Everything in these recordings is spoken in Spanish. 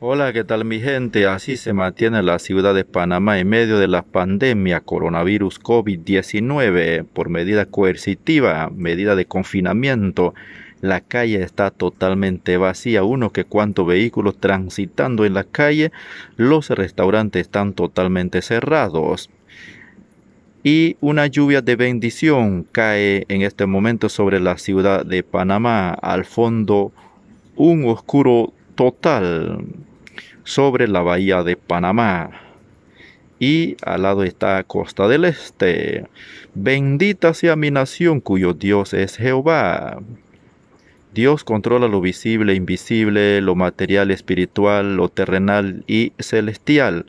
Hola, ¿qué tal mi gente? Así se mantiene la ciudad de Panamá en medio de la pandemia coronavirus COVID-19 por medida coercitiva, medida de confinamiento. La calle está totalmente vacía, uno que cuántos vehículos transitando en la calle, los restaurantes están totalmente cerrados. Y una lluvia de bendición cae en este momento sobre la ciudad de Panamá, al fondo un oscuro total sobre la bahía de Panamá. Y al lado está Costa del Este. Bendita sea mi nación cuyo Dios es Jehová. Dios controla lo visible, invisible, lo material, espiritual, lo terrenal y celestial.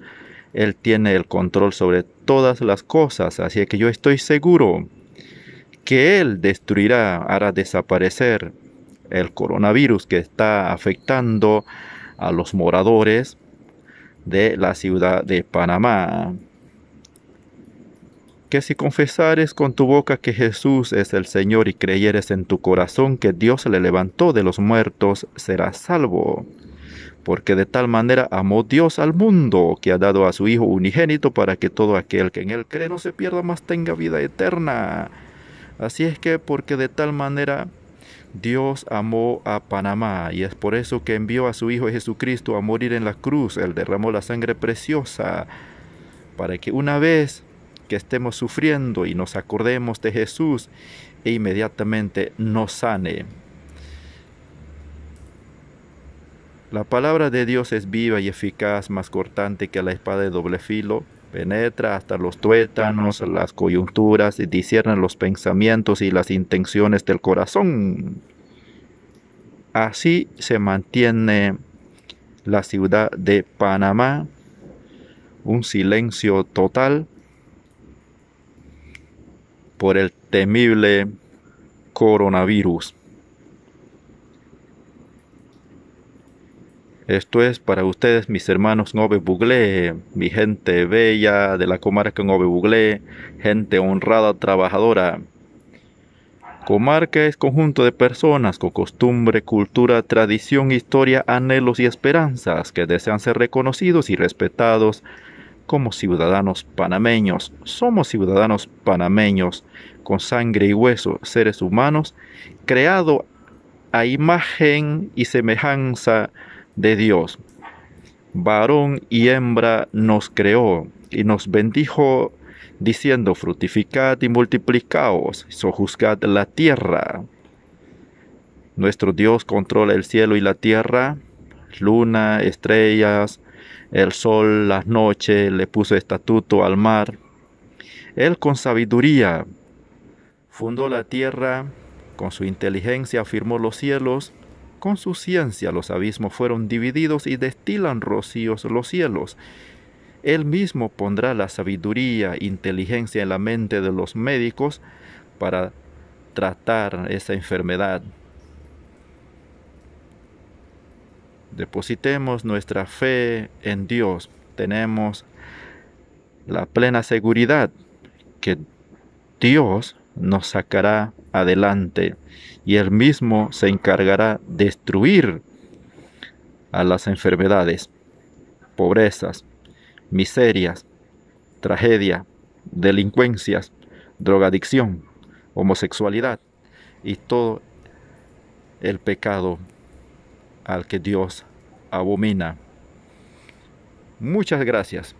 Él tiene el control sobre todas las cosas, así que yo estoy seguro que Él destruirá, hará desaparecer el coronavirus que está afectando a los moradores de la ciudad de Panamá. Que si confesares con tu boca que Jesús es el Señor y creyeres en tu corazón que Dios le levantó de los muertos, serás salvo. Porque de tal manera amó Dios al mundo, que ha dado a su Hijo unigénito para que todo aquel que en Él cree no se pierda, mas tenga vida eterna. Así es que porque de tal manera Dios amó a Panamá y es por eso que envió a su Hijo Jesucristo a morir en la cruz. Él derramó la sangre preciosa para que una vez que estemos sufriendo y nos acordemos de Jesús e inmediatamente nos sane. La palabra de Dios es viva y eficaz, más cortante que la espada de doble filo. Penetra hasta los tuétanos, las coyunturas y discierne los pensamientos y las intenciones del corazón. Así se mantiene la ciudad de Panamá, un silencio total por el temible coronavirus. Esto es para ustedes, mis hermanos Ngove Buglé, mi gente bella de la comarca Ngove Buglé, gente honrada, trabajadora. Comarca es conjunto de personas con costumbre, cultura, tradición, historia, anhelos y esperanzas que desean ser reconocidos y respetados como ciudadanos panameños. Somos ciudadanos panameños con sangre y hueso, seres humanos, creados a imagen y semejanza de Dios. Varón y hembra nos creó y nos bendijo diciendo: fructificad y multiplicaos, sojuzgad la tierra. Nuestro Dios controla el cielo y la tierra, luna, estrellas, el sol, las noches, le puso estatuto al mar. Él con sabiduría fundó la tierra, con su inteligencia afirmó los cielos, con su ciencia los abismos fueron divididos y destilan rocíos los cielos. Él mismo pondrá la sabiduría, inteligencia en la mente de los médicos para tratar esa enfermedad. Depositemos nuestra fe en Dios. Tenemos la plena seguridad que Dios nos sacará adelante y Él mismo se encargará de destruir a las enfermedades, pobrezas, miserias, tragedia, delincuencias, drogadicción, homosexualidad y todo el pecado al que Dios abomina. Muchas gracias.